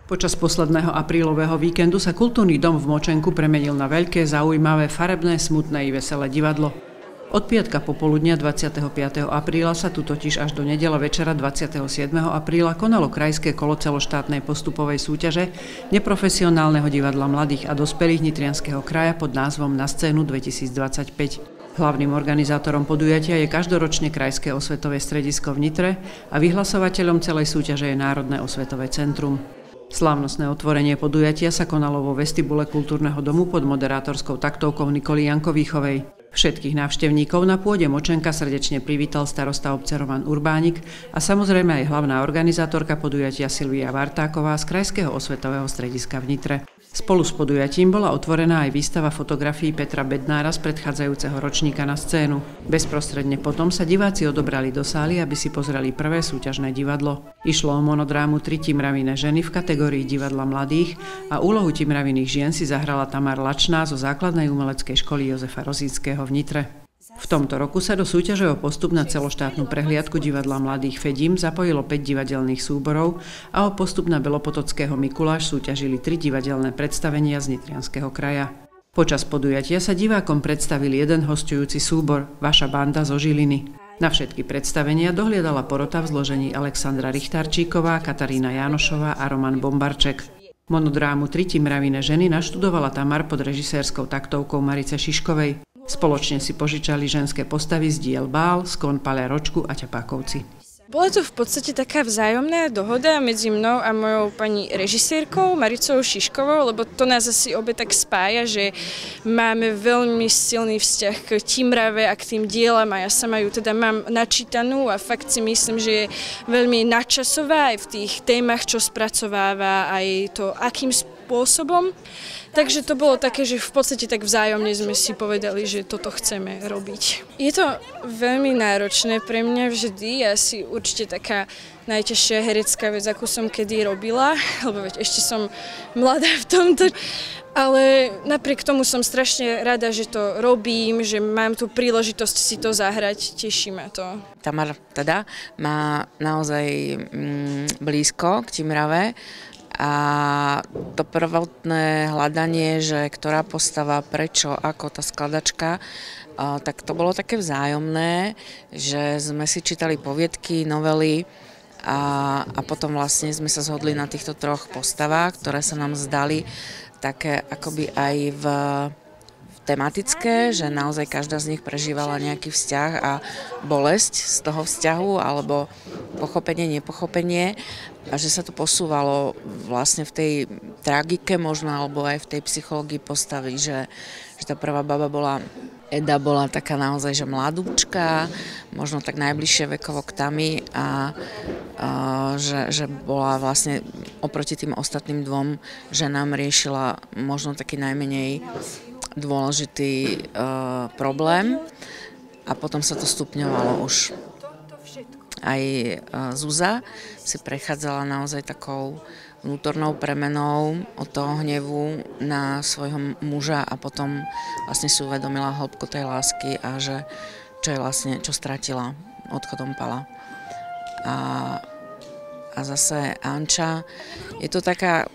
Počas posledného aprílového víkendu sa kultúrny dom v Močenku premenil na veľké, zaujímavé, farebné, smutné i veselé divadlo. Od piatka popoludnia 25. apríla sa tu totiž až do nedele večera 27. apríla konalo krajské kolo celoštátnej postupovej súťaže neprofesionálneho divadla mladých a dospelých Nitrianskeho kraja pod názvom Na scénu 2025. Hlavným organizátorom podujatia je každoročne Krajské osvetové stredisko v Nitre a vyhlasovateľom celej súťaže je Národné osvetové centrum. Slávnostné otvorenie podujatia sa konalo vo vestibule kultúrneho domu pod moderátorskou taktovkou Nikoly Jankovýchovej. Všetkých návštevníkov na pôde Močenka srdečne privítal starosta obce Roman Urbánik a samozrejme aj hlavná organizátorka podujatia Silvia Vartáková z Krajského osvetového strediska v Nitre. Spolu s podujatím bola otvorená aj výstava fotografií Petra Bednára z predchádzajúceho ročníka Na scénu. Bezprostredne potom sa diváci odobrali do sály, aby si pozreli prvé súťažné divadlo. Išlo o monodrámu Tri timraviné ženy v kategórii divadla mladých a úlohu timraviných žien si zahrala Tamar Lačná zo základnej umeleckej školy Jozefa Rozíckého v Nitre. V tomto roku sa do súťaže o postup na celoštátnu prehliadku divadla mladých Fedím zapojilo 5 divadelných súborov a o postup na Belopotockého Mikuláš súťažili 3 divadelné predstavenia z Nitrianskeho kraja. Počas podujatia sa divákom predstavil jeden hosťujúci súbor Vaša banda zo Žiliny. Na všetky predstavenia dohliadala porota v zložení Alexandra Richtarčíková, Katarína Jánošová a Roman Bombarček. Monodrámu Tri timraviné ženy naštudovala Tamar pod režisérskou taktovkou Marice Šiškovej. Spoločne si požičali ženské postavy z diel Bál, Skon, Palia Ročku a Ťapákovci. Bola to v podstate taká vzájomná dohoda medzi mnou a mojou pani režisérkou Maricou Šiškovou, lebo to nás asi obe tak spája, že máme veľmi silný vzťah k Timrave a k tým dielam a ja sama ju teda mám načítanú a fakt si myslím, že je veľmi nadčasová aj v tých témach, čo spracováva, aj to akým spôsobom. Takže to bolo také, že v podstate tak vzájomne sme si povedali, že toto chceme robiť. Je to veľmi náročné pre mňa vždy, asi určite taká najťažšia herecká vec, akú som kedy robila, lebo veď ešte som mladá v tomto. Ale napriek tomu som strašne rada, že to robím, že mám tú príležitosť si to zahrať, teší ma to. Tamar teda má naozaj blízko k Timrave. A to prvotné hľadanie, že ktorá postava, prečo, ako tá skladačka, tak to bolo také vzájomné, že sme si čítali poviedky, novely a potom vlastne sme sa zhodli na týchto troch postavách, ktoré sa nám zdali také akoby aj v tematické, že naozaj každá z nich prežívala nejaký vzťah a bolesť z toho vzťahu alebo pochopenie, nepochopenie a že sa to posúvalo vlastne v tej tragike možno alebo aj v tej psychológii postavy, že tá prvá baba bola Eda bola taká naozaj, že mladúčka, možno tak najbližšie vekovo k Tami a že bola vlastne oproti tým ostatným dvom ženám riešila možno taký najmenej dôležitý problém a potom sa to stupňovalo už. Aj Zúza si prechádzala naozaj takou vnútornou premenou od toho hnevu na svojho muža a potom vlastne si uvedomila hĺbku tej lásky a že čo stratila odchodom Pala. A zase Anča, je to taká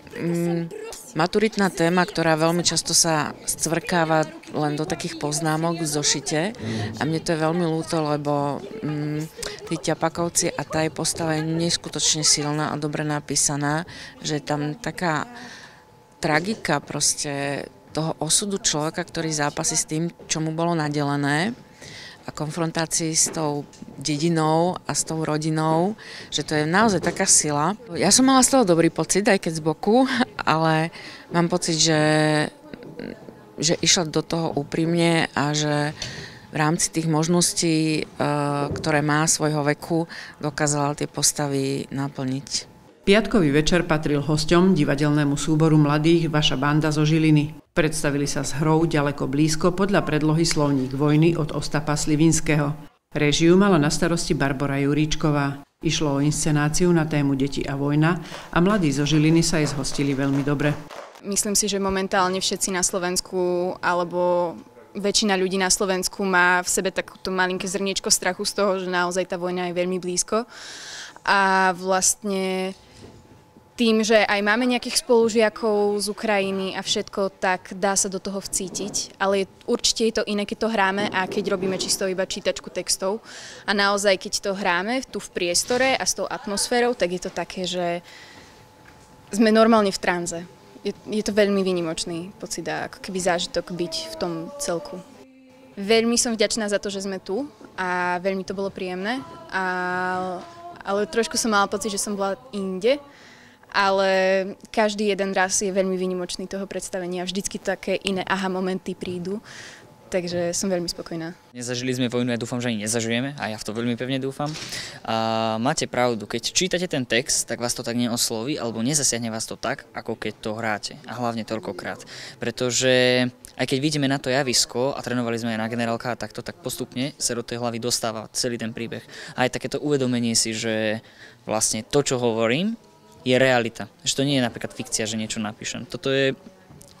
maturitná téma, ktorá veľmi často sa scvrkáva len do takých poznámok v zošite a mne to je veľmi ľúto, lebo tí Ťapákovci a tá jej postava je neskutočne silná a dobre napísaná, že je tam taká tragika proste toho osudu človeka, ktorý zápasí s tým, čo mu bolo nadelené a konfrontácii s tou dedinou a s tou rodinou, že to je naozaj taká sila. Ja som mala z toho dobrý pocit, aj keď z boku, ale mám pocit, že išla do toho úprimne a že v rámci tých možností, ktoré má svojho veku, dokázala tie postavy naplniť. Piatkový večer patril hosťom divadelnému súboru mladých Vaša banda zo Žiliny. Predstavili sa s hrou Ďaleko blízko podľa predlohy Slovník vojny od Ostapa Slivinského. Réžiu mala na starosti Barbora Juríčková. Išlo o inscenáciu na tému Deti a vojna a mladí zo Žiliny sa jej zhostili veľmi dobre. Myslím si, že momentálne všetci na Slovensku alebo väčšina ľudí na Slovensku má v sebe takúto malinké zrniečko strachu z toho, že naozaj tá vojna je veľmi blízko. A vlastne tým, že aj máme nejakých spolužiakov z Ukrajiny a všetko, tak dá sa do toho vcítiť, ale určite je to iné, keď to hráme a keď robíme čisto iba čítačku textov. A naozaj, keď to hráme tu v priestore a s tou atmosférou, tak je to také, že sme normálne v tranze. Je to veľmi výnimočný pocit a ako keby zážitok byť v tom celku. Veľmi som vďačná za to, že sme tu a veľmi to bolo príjemné, ale trošku som mala pocit, že som bola inde. Ale každý jeden raz je veľmi výnimočný toho predstavenia. Vždycky také iné aha momenty prídu, takže som veľmi spokojná. Nezažili sme vojnu, ja dúfam, že ani nezažijeme a ja v to veľmi pevne dúfam. A máte pravdu, keď čítate ten text, tak vás to tak neosloví alebo nezasiahne vás to tak, ako keď to hráte. A hlavne toľkokrát. Pretože aj keď vidíme na to javisko a trénovali sme aj na generálka a takto, tak postupne sa do tej hlavy dostáva celý ten príbeh. A aj takéto uvedomenie si, že vlastne to, čo hovorím, je realita. Že to nie je napríklad fikcia, že niečo napíšem. Toto je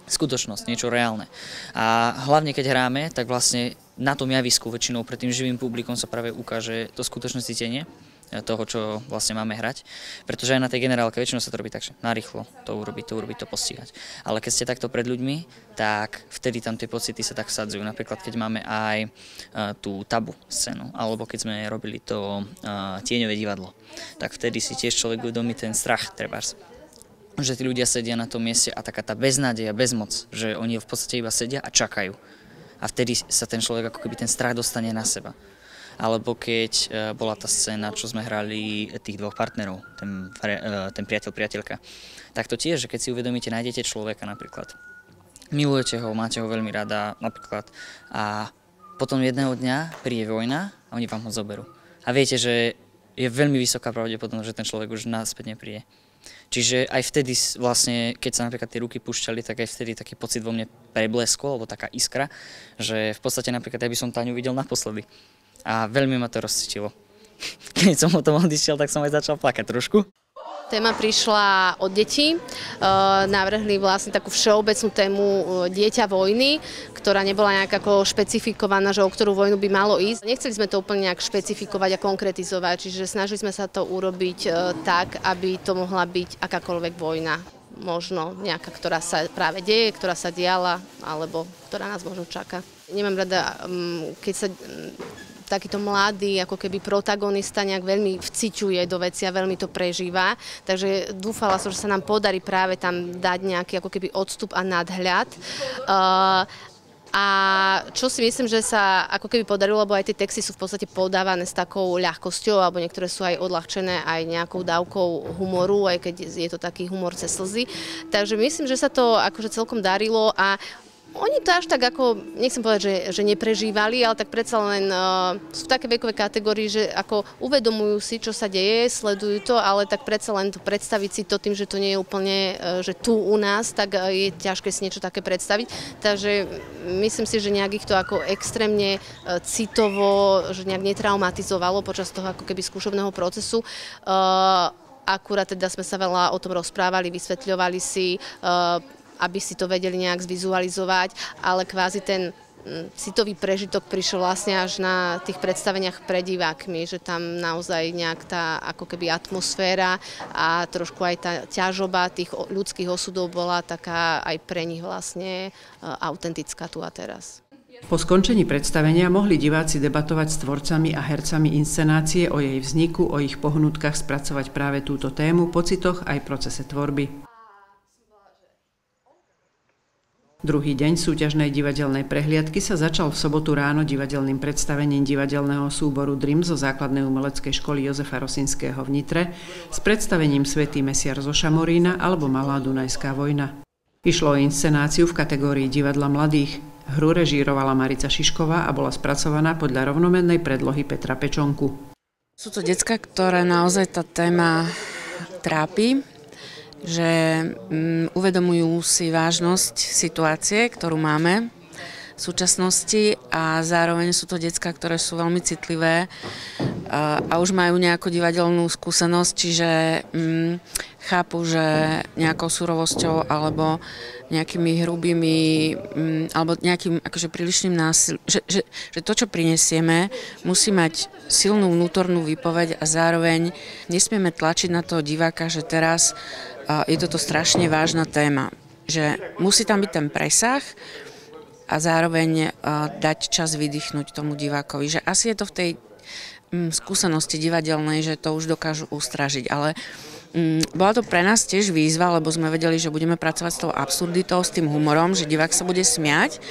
skutočnosť, niečo reálne. A hlavne keď hráme, tak vlastne na tom javisku väčšinou pred tým živým publikom sa práve ukáže to skutočné cítenie toho, čo vlastne máme hrať. Pretože aj na tej generálke väčšinou sa to robí tak, že narýchlo to urobiť, to postihať. Ale keď ste takto pred ľuďmi, tak vtedy tam tie pocity sa tak vsadzujú. Napríklad keď máme aj tú tabu scénu, alebo keď sme robili to tieňové divadlo, tak vtedy si tiež človek uvedomí ten strach, trebárs. Že tí ľudia sedia na tom mieste a taká tá beznádej a bezmoc, že oni v podstate iba sedia a čakajú. A vtedy sa ten človek ako keby ten strach dostane na seba. Alebo keď bola tá scéna, čo sme hrali tých dvoch partnerov, ten priateľ, priateľka, tak to tiež, že keď si uvedomíte, nájdete človeka napríklad, milujete ho, máte ho veľmi rada napríklad a potom jedného dňa príde vojna a oni vám ho zoberú. A viete, že je veľmi vysoká pravdepodobnosť, že ten človek už naspäť nepríde. Čiže aj vtedy vlastne, keď sa napríklad tie ruky púšťali, tak aj vtedy taký pocit vo mne prebleskol, alebo taká iskra, že v podstate napríklad ja by som Táňu videl naposledy. A veľmi ma to rozcítilo. Keď som o tom odišiel, tak som aj začal plakať trošku. Téma prišla od detí. Navrhli vlastne takú všeobecnú tému dieťa vojny, ktorá nebola nejak ako špecifikovaná, že o ktorú vojnu by malo ísť. Nechceli sme to úplne nejak špecifikovať a konkretizovať, čiže snažili sme sa to urobiť tak, aby to mohla byť akákoľvek vojna. Možno nejaká, ktorá sa práve deje, ktorá sa diala, alebo ktorá nás možno čaká. Nemám rada, keď sa takýto mladý, ako keby protagonista nejak veľmi vciťuje do veci a veľmi to prežíva. Takže dúfala som, že sa nám podarí práve tam dať nejaký ako keby odstup a nadhľad. A čo si myslím, že sa ako keby podarilo, lebo aj tie texty sú v podstate podávané s takou ľahkosťou, alebo niektoré sú aj odľahčené aj nejakou dávkou humoru, aj keď je to taký humor cez slzy. Takže myslím, že sa to akože celkom darilo a oni to až tak ako, nechcem povedať, že neprežívali, ale tak predsa len sú v také vekové kategórii, že ako uvedomujú si, čo sa deje, sledujú to, ale tak predsa len to predstaviť si to tým, že to nie je úplne, že tu u nás, tak je ťažké si niečo také predstaviť. Takže myslím si, že nejak ich to ako extrémne citovo, že nejak netraumatizovalo počas toho ako keby skúšobného procesu. Akurát teda sme sa veľa o tom rozprávali, vysvetľovali si, aby si to vedeli nejak zvizualizovať, ale kvázi ten citový prežitok prišiel vlastne až na tých predstaveniach pred divákmi, že tam naozaj nejak tá ako keby atmosféra a trošku aj tá ťažoba tých ľudských osudov bola taká aj pre nich vlastne autentická tu a teraz. Po skončení predstavenia mohli diváci debatovať s tvorcami a hercami inscenácie o jej vzniku, o ich pohnutkách spracovať práve túto tému, pocitoch aj procese tvorby. Druhý deň súťažnej divadelnej prehliadky sa začal v sobotu ráno divadelným predstavením divadelného súboru Dream zo základnej umeleckej školy Jozefa Rosinského v Nitre s predstavením Svätý Mesiar zo Šamorína alebo Malá Dunajská vojna. Išlo o inscenáciu v kategórii divadla mladých. Hru režírovala Marica Šišková a bola spracovaná podľa rovnomennej predlohy Petra Pečonku. Sú to decká, ktoré naozaj tá téma trápi, že uvedomujú si vážnosť situácie, ktorú máme v súčasnosti a zároveň sú to decká, ktoré sú veľmi citlivé a už majú nejakú divadelnú skúsenosť, čiže chápu, že nejakou surovosťou alebo nejakými hrubými alebo nejakým akože prílišným násilím, že to, čo prinesieme, musí mať silnú vnútornú výpoveď a zároveň nesmieme tlačiť na toho diváka, že teraz je toto strašne vážna téma, že musí tam byť ten presah a zároveň dať čas vydýchnuť tomu divákovi. Že asi je to v tej skúsenosti divadelnej, že to už dokážu ustražiť, ale bola to pre nás tiež výzva, lebo sme vedeli, že budeme pracovať s tou absurditou, s tým humorom, že divák sa bude smiať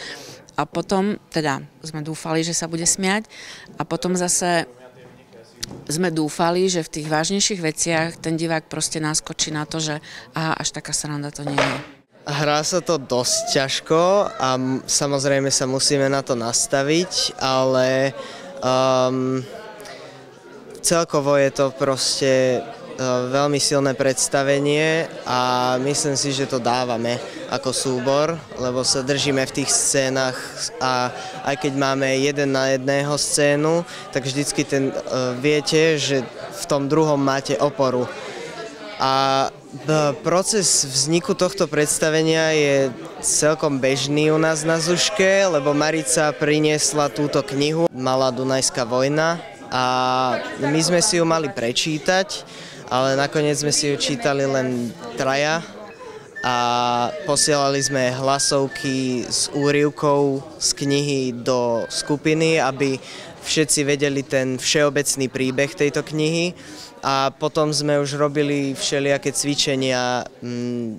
a potom, teda sme dúfali, že sa bude smiať a potom zase sme dúfali, že v tých vážnejších veciach ten divák proste naskočí na to, že aha, až taká sranda to nie je. Hrá sa to dosť ťažko a samozrejme sa musíme na to nastaviť, ale celkovo je to proste veľmi silné predstavenie a myslím si, že to dávame ako súbor, lebo sa držíme v tých scénach a aj keď máme 1 na 1 scénu, tak vždycky viete, že v tom druhom máte oporu. A proces vzniku tohto predstavenia je celkom bežný u nás na Zuške, lebo Marica priniesla túto knihu Malá Dunajská vojna a my sme si ju mali prečítať, ale nakoniec sme si ju čítali len 3 a posielali sme hlasovky s úryvkou z knihy do skupiny, aby všetci vedeli ten všeobecný príbeh tejto knihy. A potom sme už robili všelijaké cvičenia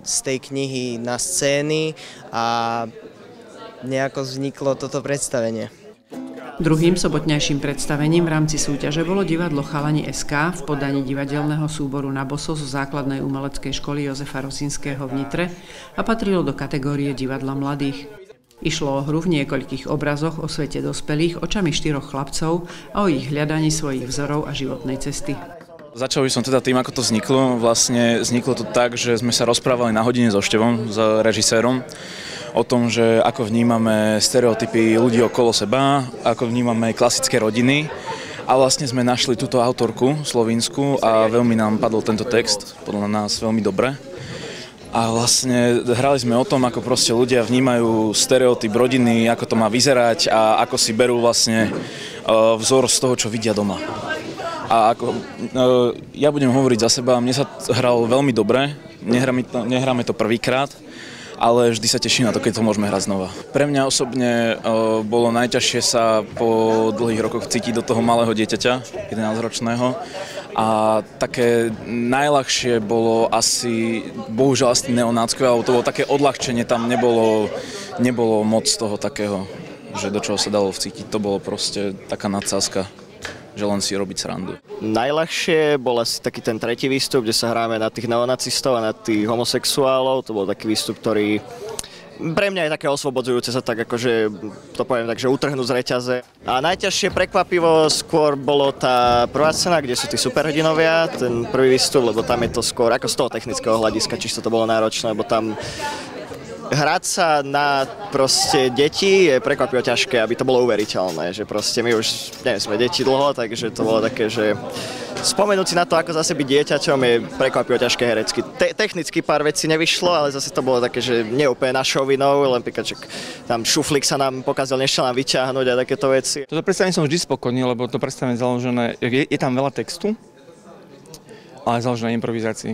z tej knihy na scény a nejako vzniklo toto predstavenie. Druhým sobotnejším predstavením v rámci súťaže bolo divadlo Chalani SK v podaní divadelného súboru Na boso zo základnej umeleckej školy Jozefa Rosinského v Nitre a patrilo do kategórie divadla mladých. Išlo o hru v niekoľkých obrazoch o svete dospelých očami 4 chlapcov a o ich hľadaní svojich vzorov a životnej cesty. Začal by som teda tým, ako to vzniklo. Vlastne vzniklo to tak, že sme sa rozprávali na hodine so Števom, s režisérom, o tom, že ako vnímame stereotypy ľudí okolo seba, ako vnímame klasické rodiny. A vlastne sme našli túto autorku slovínsku a veľmi nám padol tento text, podľa nás veľmi dobre. A vlastne hrali sme o tom, ako proste ľudia vnímajú stereotyp rodiny, ako to má vyzerať a ako si berú vlastne vzor z toho, čo vidia doma. A ja budem hovoriť za seba, mne sa hralo veľmi dobre, nehráme to prvýkrát, ale vždy sa teším na to, keď to môžeme hrať znova. Pre mňa osobne bolo najťažšie sa po dlhých rokoch cítiť do toho malého dieťaťa, 11-ročného. A také najľahšie bolo bohužiaľ asi neonáckové, alebo to bolo také odľahčenie, tam nebolo moc toho takého, že do čoho sa dalo vcítiť. To bolo proste taká nadsázka, že len si robiť srandu. Najľahšie bol asi taký ten tretí výstup, kde sa hráme na tých neonacistov a na tých homosexuálov. To bol taký výstup, ktorý pre mňa je také osvobodzujúce sa tak akože, to poviem tak, že utrhnúť z reťaze. A najťažšie prekvapivo skôr bolo tá prvá scéna, kde sú tí superhrdinovia, ten prvý výstup, lebo tam je to skôr ako z toho technického hľadiska, čisto to bolo náročné, lebo tam hrať sa na proste deti je prekvapivo ťažké, aby to bolo uveriteľné, že proste my už neviem, sme deti dlho, takže to bolo také, že spomenúť si na to, ako zase byť dieťaťom je prekvapivo ťažké herecky. Technicky pár vecí nevyšlo, ale zase to bolo také, že nie úplne našou vinou, len napríklad, tam šuflík sa nám pokazil, nešiel nám vyťahnuť a takéto veci. Toto predstavenie som vždy spokojný, lebo to predstavenie je založené, je tam veľa textu, ale je založené na improvizácii.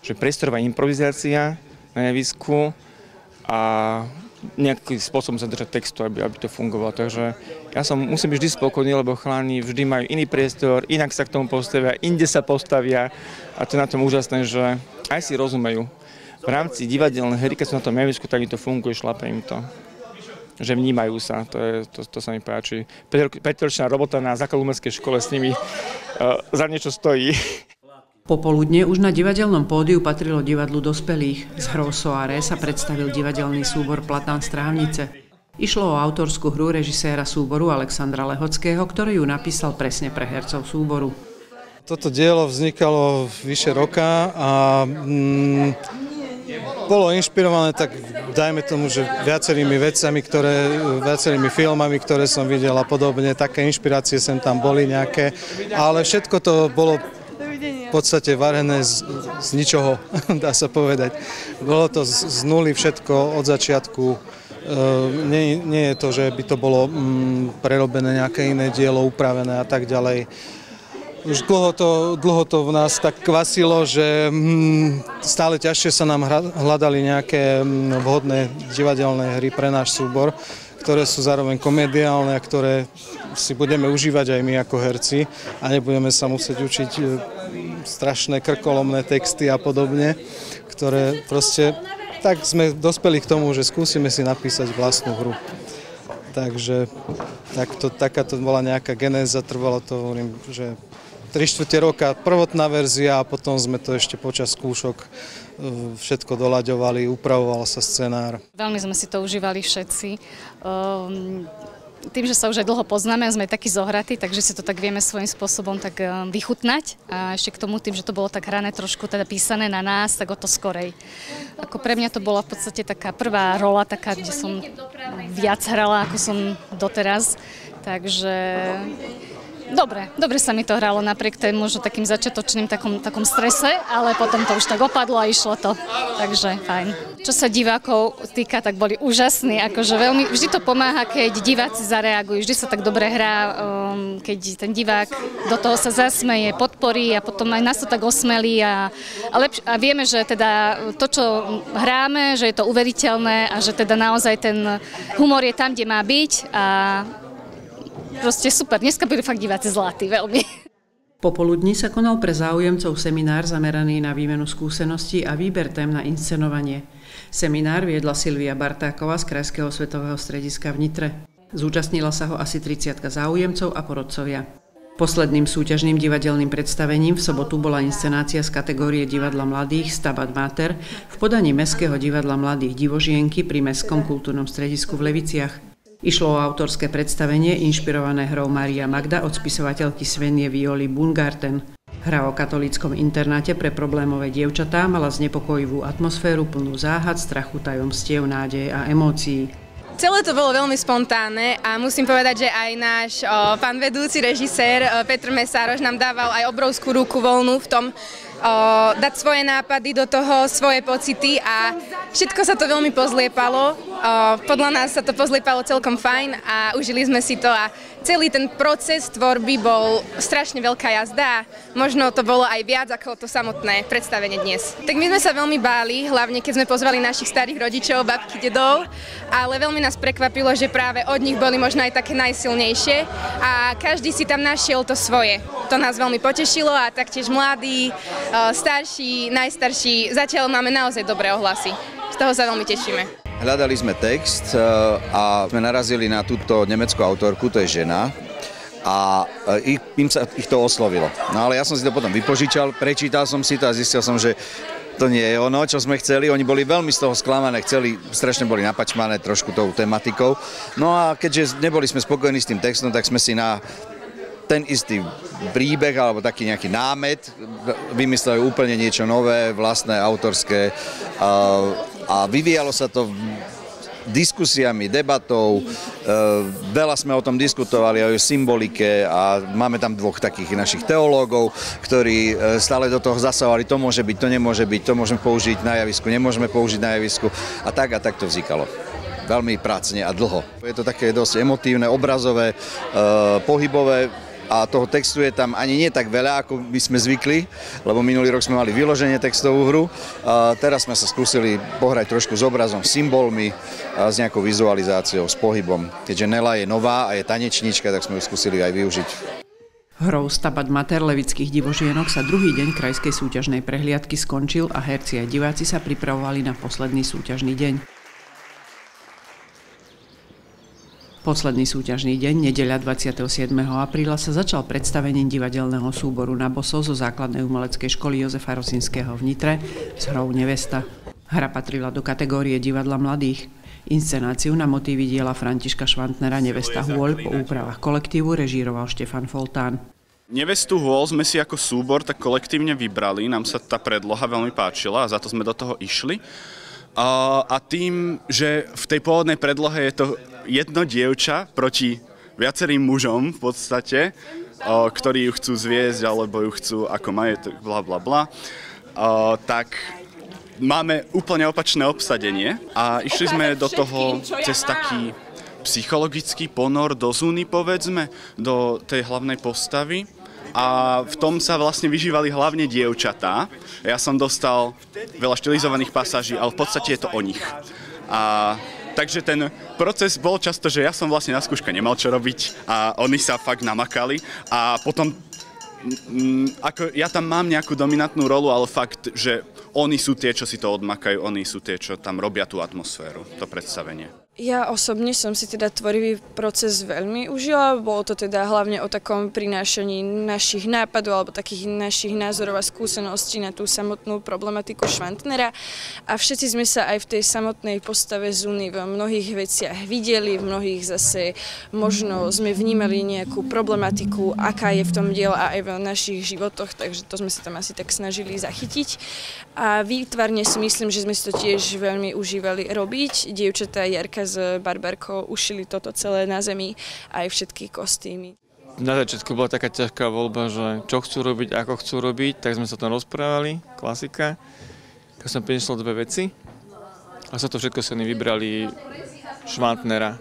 Že priestorová improvizácia na javisku a nejakým spôsobom sa držať textu, aby to fungovalo. Takže ja musím byť vždy spokojný, lebo chalani vždy majú iný priestor, inak sa k tomu postavia, inde sa postavia a to je na tom úžasné, že aj si rozumejú. V rámci divadelnej hry, keď sú na tom javisku, tak im to funguje, šlape im to. Že vnímajú sa, to sa mi páči. 5-ročná robota na základnej umeleckej škole s nimi za niečo stojí. Popoludne už na divadelnom pódiu patrilo divadlu dospelých. Z hrou Soare sa predstavil divadelný súbor Platán Strávnice. Išlo o autorskú hru režiséra súboru Alexandra Lehockého, ktorý ju napísal presne pre hercov súboru. Toto dielo vznikalo vyše roka a bolo inšpirované, tak dajme tomu, že viacerými filmami, ktoré som videl a podobne, také inšpirácie sem tam boli nejaké, ale všetko to bolo v podstate varené z ničoho, dá sa povedať. Bolo to z nuly všetko od začiatku. Nie je to, že by to bolo prerobené nejaké iné dielo, upravené a tak ďalej. už dlho to v nás tak kvasilo, že stále ťažšie sa nám hľadali nejaké vhodné divadelné hry pre náš súbor, ktoré sú zároveň komediálne a ktoré si budeme užívať aj my ako herci a nebudeme sa musieť učiť strašné krkolomné texty a podobne, ktoré proste, tak sme dospeli k tomu, že skúsime si napísať vlastnú hru. Takže takáto bola nejaká genéza, trvalo to, hovorím, že 3/4 roka prvotná verzia a potom sme to ešte počas skúšok všetko doľaďovali, upravoval sa scenár. Veľmi sme si to užívali všetci. Tým, že sa už aj dlho poznáme a sme takí zohratí, takže si to tak vieme svojím spôsobom tak vychutnať. A ešte k tomu tým, že to bolo tak hrané trošku teda písané na nás, tak o to skorej. Ako pre mňa to bola v podstate taká prvá rola, taká, kde som viac hrala, ako som doteraz. Takže dobre sa mi to hralo napriek tomu, možno takým začiatočným takom strese, ale potom to už tak opadlo a išlo to. Takže fajn. Čo sa divákov týka, tak boli úžasní. Akože veľmi, vždy to pomáha, keď diváci zareagujú. Vždy sa tak dobre hrá, keď ten divák do toho sa zasmeje, podporí a potom aj nás to tak osmelí. A vieme, že teda to, čo hráme, že je to uveriteľné a že teda naozaj ten humor je tam, kde má byť a proste super, dneska byli fakt diváci zlatí, veľmi. Popoludní sa konal pre záujemcov seminár zameraný na výmenu skúseností a výber tém na inscenovanie. Seminár viedla Silvia Bartáková z Krajského svetového strediska v Nitre. Zúčastnila sa ho asi 30 záujemcov a porodcovia. Posledným súťažným divadelným predstavením v sobotu bola inscenácia z kategórie divadla mladých Stabat Mater v podaní Mestského divadla mladých Divožienky pri Mestskom kultúrnom stredisku v Leviciach. Išlo o autorské predstavenie inšpirované hrou Mária Magda od spisovateľky Svenie Violy Bungarten. Hra o katolíckom internáte pre problémové dievčatá mala znepokojivú atmosféru plnú záhad, strachu, tajomstiev, nádeje a emócií. Celé to bolo veľmi spontánne a musím povedať, že aj náš pán vedúci, režisér Petr Mesároš nám dával aj obrovskú ruku voľnú v tom, dať svoje nápady do toho, svoje pocity a všetko sa to veľmi pozliepalo. Podľa nás sa to pozliepalo celkom fajn a užili sme si to a celý ten proces tvorby bol strašne veľká jazda. Možno to bolo aj viac ako to samotné predstavenie dnes. Tak my sme sa veľmi báli, hlavne keď sme pozvali našich starých rodičov, babky, dedov, ale veľmi nás prekvapilo, že práve od nich boli možno aj také najsilnejšie a každý si tam našiel to svoje. To nás veľmi potešilo a taktiež mladí, starší, najstarší, zatiaľ máme naozaj dobré ohlasy. Z toho sa veľmi tešíme. Hľadali sme text a sme narazili na túto nemeckú autorku, to je žena, a ich to oslovilo. No ale ja som si to potom vypožičal, prečítal som si to a zistil som, že to nie je ono, čo sme chceli. Oni boli veľmi z toho sklamané, strašne boli napačmané trošku tou tematikou. No a keďže neboli sme spokojní s tým textom, tak sme si na ten istý príbeh alebo taký nejaký námet vymysleli úplne niečo nové, vlastné, autorské a vyvíjalo sa to diskusiami, debatou. Veľa sme o tom diskutovali aj o symbolike a máme tam dvoch takých našich teológov, ktorí stále do toho zasahovali, to môže byť, to nemôže byť, to môžeme použiť na javisku, nemôžeme použiť na javisku a tak to vznikalo. Veľmi prácne a dlho. Je to také dosť emotívne, obrazové, pohybové. A toho textu je tam ani nie tak veľa, ako by sme zvykli, lebo minulý rok sme mali vyloženie textovú hru. A teraz sme sa skúsili pohrať trošku s obrazom, symbolmi, a s nejakou vizualizáciou, s pohybom. Keďže Nela je nová a je tanečníčka, tak sme ju skúsili aj využiť. Hrou Stabat Mater levických divožienok sa druhý deň krajskej súťažnej prehliadky skončil a herci a diváci sa pripravovali na posledný súťažný deň. Posledný súťažný deň, nedeľa 27. apríla, sa začal predstavením divadelného súboru Na boso zo základnej umeleckej školy Jozefa Rosinského v Nitre s hrou Nevesta. Hra patrila do kategórie divadla mladých. Inscenáciu na motívy diela Františka Švantnera Nevesta hôľ po úpravách kolektívu režíroval Štefan Foltán. Nevestu hôľ sme si ako súbor tak kolektívne vybrali, nám sa tá predloha veľmi páčila a za to sme do toho išli. A tým, že v tej pôvodnej predlohe je to jedno dievča proti viacerým mužom v podstate, ktorí ju chcú zviesť alebo ju chcú ako majetok, bla bla bla, tak máme úplne opačné obsadenie a išli sme do toho cez taký psychologický ponor do Zuny, povedzme, do tej hlavnej postavy a v tom sa vlastne vyžívali hlavne dievčatá. Ja som dostal veľa štilizovaných pasáží, ale v podstate je to o nich. Takže ten proces bol často, že ja som vlastne na skúške nemal čo robiť a oni sa fakt namakali a potom ako ja tam mám nejakú dominantnú rolu, ale fakt, že oni sú tie, čo si to odmakajú, oni sú tie, čo tam robia tú atmosféru, to predstavenie. Ja osobne som si teda tvorivý proces veľmi užila. Bolo to teda hlavne o takom prinášaní našich nápadov alebo takých našich názorov a skúseností na tú samotnú problematiku Schwantnera. A všetci sme sa aj v tej samotnej postave Zuny v mnohých veciach videli, v mnohých zase možno sme vnímali nejakú problematiku, aká je v tom diele a aj v našich životoch, takže to sme sa tam asi tak snažili zachytiť. A výtvarne si myslím, že sme si to tiež veľmi užívali robiť. Dievčatá Jarka s Barbarkou ušili toto celé na zemi, aj všetky kostýmy. Na začiatku bola taká ťažká voľba, že čo chcú robiť, ako chcú robiť, tak sme sa tam rozprávali, klasika. Tak som priniesol dve veci a sa to všetko sa vybrali Schwantnera.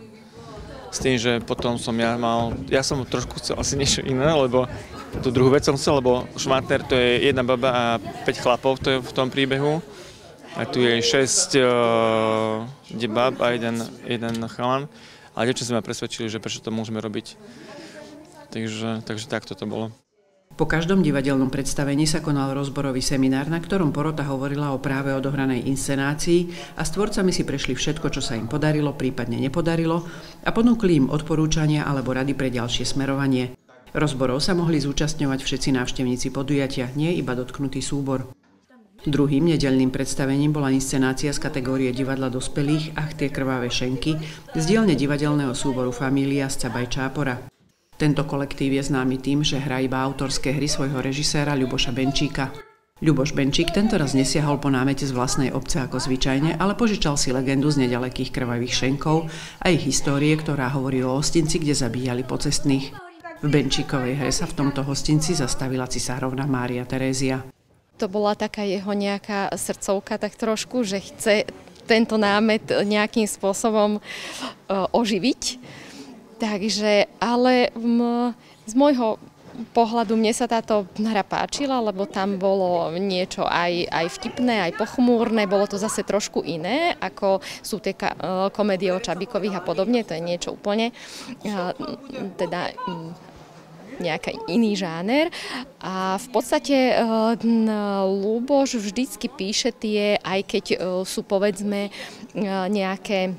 S tým, že potom som ja som trošku chcel asi niečo iné, lebo tú druhú vec som chcel, lebo Schwantner to je jedna baba a 5 chlapov to je v tom príbehu. A tu je 6 bab a jeden chalan. A dievčatá sme ma presvedčili, že prečo to môžeme robiť. Takže takto to bolo. Po každom divadelnom predstavení sa konal rozborový seminár, na ktorom porota hovorila o práve odohranej inscenácii a s tvorcami si prešli všetko, čo sa im podarilo, prípadne nepodarilo a ponúkli im odporúčania alebo rady pre ďalšie smerovanie. Rozborov sa mohli zúčastňovať všetci návštevníci podujatia, nie iba dotknutý súbor. Druhým nedeľným predstavením bola inscenácia z kategórie divadla dospelých Ach tie krvavé šenky z dielne divadelného súboru Família z Cabaj Čápora. Tento kolektív je známy tým, že hrá iba autorské hry svojho režiséra Ľuboša Benčíka. Ľuboš Benčík tentoraz nesiahol po námete z vlastnej obce ako zvyčajne, ale požičal si legendu z nedalekých krvavých šenkov a ich histórie, ktorá hovorí o hostinci, kde zabíjali pocestných. V Benčíkovej hre sa v tomto hostinci zastavila cisárovna Mária Terézia. To bola taká jeho nejaká srdcovka tak trošku, že chce tento námet nejakým spôsobom oživiť. Takže, ale z môjho pohľadu mne sa táto hra páčila, lebo tam bolo niečo aj vtipné, aj pochmúrne, bolo to zase trošku iné, ako sú tie komédie o Čabíkových a podobne, to je niečo úplne, teda nejaký iný žáner. A v podstate Ľuboš vždycky píše tie, aj keď sú povedzme nejaké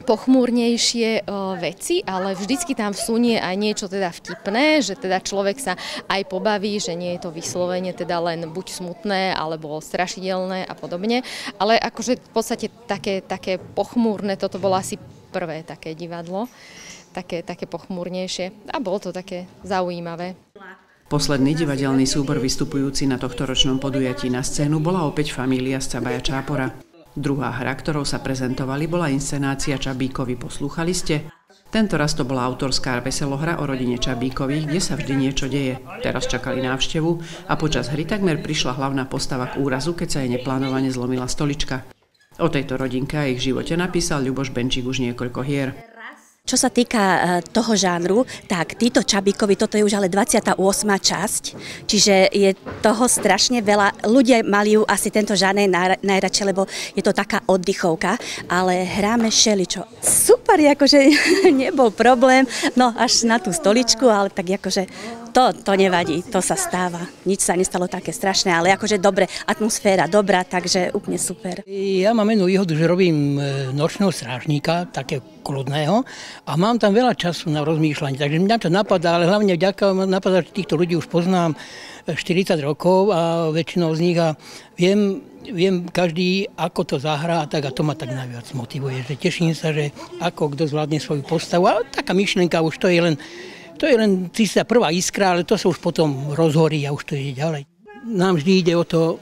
pochmúrnejšie veci, ale vždycky tam vsunie aj niečo teda vtipné, že teda človek sa aj pobaví, že nie je to vyslovene teda len buď smutné, alebo strašidelné a podobne. Ale akože v podstate také pochmúrne, toto bolo asi prvé také divadlo, také pochmúrnejšie a bolo to také zaujímavé. Posledný divadelný súbor vystupujúci na tohtoročnom podujatí na scénu bola opäť Família z Cabaja Čápora. Druhá hra, ktorou sa prezentovali, bola inscenácia Čabíkovi Poslúchali ste? Tentoraz to bola autorská veselohra o rodine Čabíkových, kde sa vždy niečo deje. Teraz čakali návštevu a počas hry takmer prišla hlavná postava k úrazu, keď sa jej neplánovane zlomila stolička. O tejto rodinke a ich živote napísal Ľuboš Benčík už niekoľko hier. Čo sa týka toho žánru, tak títo Čabíkovi, toto je už ale 28. časť, čiže je toho strašne veľa. Ľudia mali ju asi tento žáner najradšie, lebo je to taká oddychovka, ale hráme všeličo. Super, akože nebol problém, no až na tú stoličku, ale tak akože to nevadí, to sa stáva. Nič sa nestalo také strašné, ale akože dobre, atmosféra dobrá, takže úplne super. Ja mám jednu výhodu, že robím nočného strážníka, také kľudného, a mám tam veľa času na rozmýšľanie, takže mňa to napadá, ale hlavne vďaka napadá, že týchto ľudí už poznám 40 rokov a väčšinou z nich a viem každý, ako to zahrá, tak a to ma tak najviac motivuje, že teším sa, že ako kto zvládne svoju postavu a taká myšlienka už to je len tá prvá iskra, ale to sa už potom rozhorí a už to ide ďalej. Nám vždy ide o to,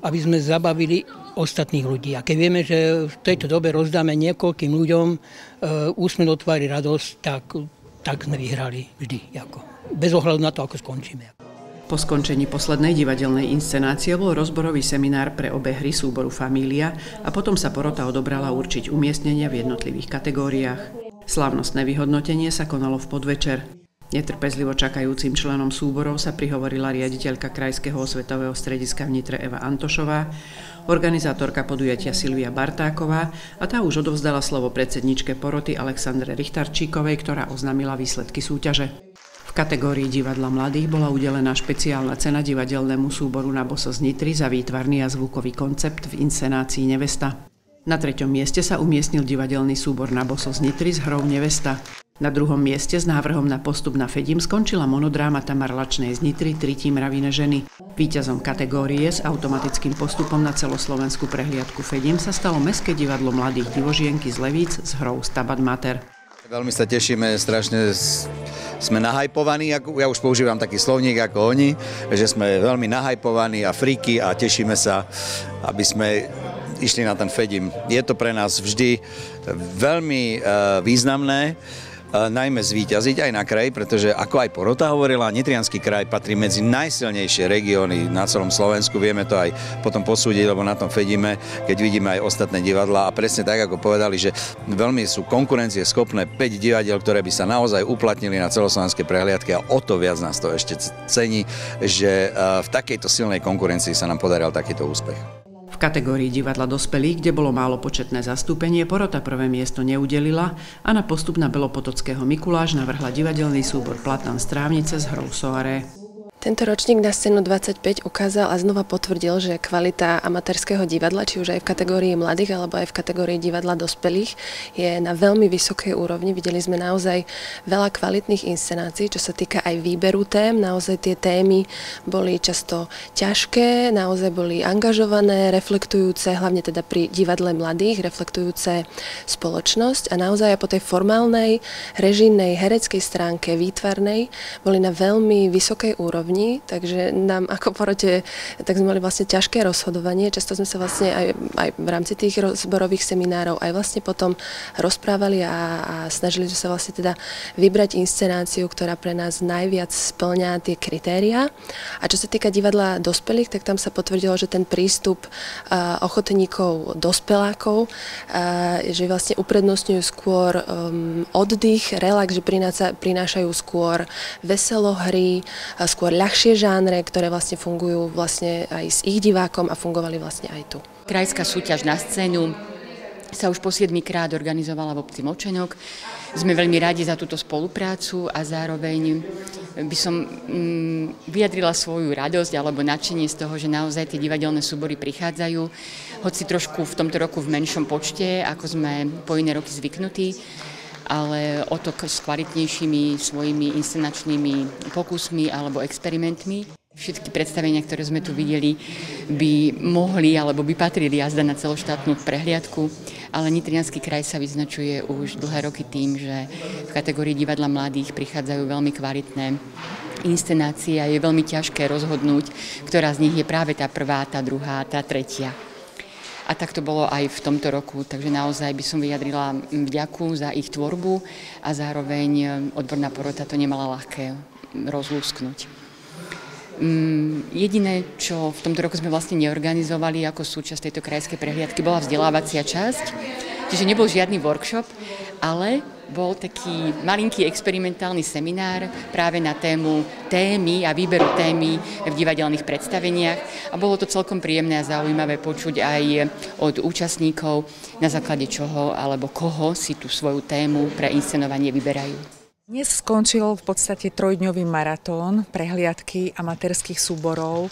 aby sme zabavili ostatných ľudí. A keď vieme, že v tejto dobe rozdáme niekoľkým ľuďom úsmev do tvári, radosť, tak sme vyhrali vždy. Bez ohľadu na to, ako skončíme. Po skončení poslednej divadelnej inscenácie bol rozborový seminár pre obe hry súboru Família a potom sa porota odobrala určiť umiestnenia v jednotlivých kategóriách. Slávnostné vyhodnotenie sa konalo v podvečer. Netrpezlivo čakajúcim členom súborov sa prihovorila riaditeľka Krajského osvetového strediska v Nitre Eva Antošová, organizátorka podujatia Silvia Bartáková a tá už odovzdala slovo predsedničke poroty Alexandre Richtarčíkovej, ktorá oznámila výsledky súťaže. V kategórii divadla mladých bola udelená špeciálna cena divadelnému súboru Na boso z Nitry za výtvarný a zvukový koncept v inscenácii Nevesta. Na 3. mieste sa umiestnil divadelný súbor Na boso z Nitry s hrou Nevesta. Na 2. mieste s návrhom na postup na Fedim skončila monodráma Tamar Lačnej z Nitry Trití mraviné ženy. Víťazom kategórie s automatickým postupom na celoslovenskú prehliadku Fedim sa stalo Mestské divadlo mladých Divožienky z Levíc s hrou Stabat Mater. Veľmi sa tešíme, strašne sme nahajpovaní, ja už používam taký slovník ako oni, že sme veľmi nahajpovaní a fríky a tešíme sa, aby sme išli na ten Fedim. Je to pre nás vždy veľmi významné, najmä zvíťaziť aj na kraji, pretože ako aj porota hovorila, Nitriansky kraj patrí medzi najsilnejšie regióny na celom Slovensku. Vieme to aj potom posúdiť, lebo na tom Fedime, keď vidíme aj ostatné divadlá a presne tak, ako povedali, že veľmi sú konkurencieschopné 5 divadiel, ktoré by sa naozaj uplatnili na celoslovenskej prehliadke a o to viac nás to ešte cení, že v takejto silnej konkurencii sa nám podaril takýto úspech. V kategórii divadla dospelých, kde bolo málo početné zastúpenie, porota prvé miesto neudelila a na postup na Belopotockého Mikuláš navrhla divadelný súbor Platan Strávnice s hrou Soaré. Tento ročník na scénu 25 ukázal a znova potvrdil, že kvalita amatérského divadla, či už aj v kategórii mladých alebo aj v kategórii divadla dospelých, je na veľmi vysokej úrovni. Videli sme naozaj veľa kvalitných inscenácií, čo sa týka aj výberu tém. Naozaj tie témy boli často ťažké, naozaj boli angažované, reflektujúce, hlavne teda pri divadle mladých, reflektujúce spoločnosť a naozaj aj po tej formálnej, režijnej, hereckej stránke, výtvarnej, boli na veľmi vysokej úrovni. Takže nám ako porote, tak sme mali vlastne ťažké rozhodovanie. Často sme sa vlastne aj v rámci tých zborových seminárov aj vlastne potom rozprávali a snažili sme sa vlastne teda vybrať inscenáciu, ktorá pre nás najviac spĺňa tie kritériá. A čo sa týka divadla dospelých, tak tam sa potvrdilo, že ten prístup ochotníkov dospelákov, že vlastne uprednostňujú skôr oddych, relax, že prinášajú skôr veselohry, skôr ľahšie žánre, ktoré vlastne fungujú vlastne aj s ich divákom a fungovali vlastne aj tu. Krajská súťaž na scénu sa už po 7. krát organizovala v obci Močenok. Sme veľmi radi za túto spoluprácu a zároveň by som vyjadrila svoju radosť alebo nadšenie z toho, že naozaj tie divadelné súbory prichádzajú, hoci trošku v tomto roku v menšom počte, ako sme po iné roky zvyknutí, ale o to s kvalitnejšími svojimi inscenačnými pokusmi alebo experimentmi. Všetky predstavenia, ktoré sme tu videli, by mohli alebo by patrili jazda na celoštátnu prehliadku, ale Nitriansky kraj sa vyznačuje už dlhé roky tým, že v kategórii divadla mladých prichádzajú veľmi kvalitné inscenácie a je veľmi ťažké rozhodnúť, ktorá z nich je práve tá prvá, tá druhá, tá tretia. A tak to bolo aj v tomto roku, takže naozaj by som vyjadrila vďaku za ich tvorbu a zároveň odborná porota to nemala ľahké rozlúsknuť. Jediné, čo v tomto roku sme vlastne neorganizovali ako súčasť tejto krajskej prehliadky, bola vzdelávacia časť, čiže nebol žiadny workshop, ale bol taký malinký experimentálny seminár práve na témy a výberu témy v divadelných predstaveniach a bolo to celkom príjemné a zaujímavé počuť aj od účastníkov, na základe čoho alebo koho si tú svoju tému pre inscenovanie vyberajú. Dnes skončil v podstate 3-dňový maratón prehliadky amatérskych súborov,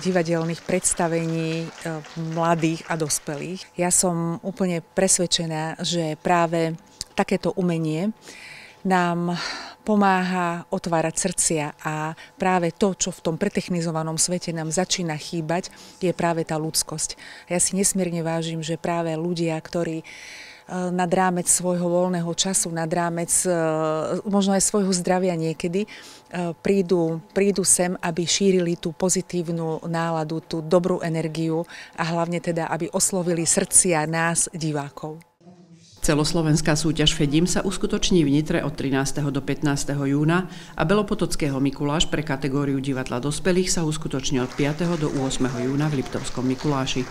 divadelných predstavení mladých a dospelých. Ja som úplne presvedčená, že práve takéto umenie nám pomáha otvárať srdcia a práve to, čo v tom pretechnizovanom svete nám začína chýbať, je práve tá ľudskosť. Ja si nesmierne vážim, že práve ľudia, ktorí nad rámec svojho voľného času, nad rámec možno aj svojho zdravia niekedy, prídu sem, aby šírili tú pozitívnu náladu, tú dobrú energiu a hlavne teda, aby oslovili srdcia nás, divákov. Celoslovenská súťaž Fedim sa uskutoční v Nitre od 13. do 15. júna a Belopotockého Mikuláš pre kategóriu divadla dospelých sa uskutoční od 5. do 8. júna v Liptovskom Mikuláši.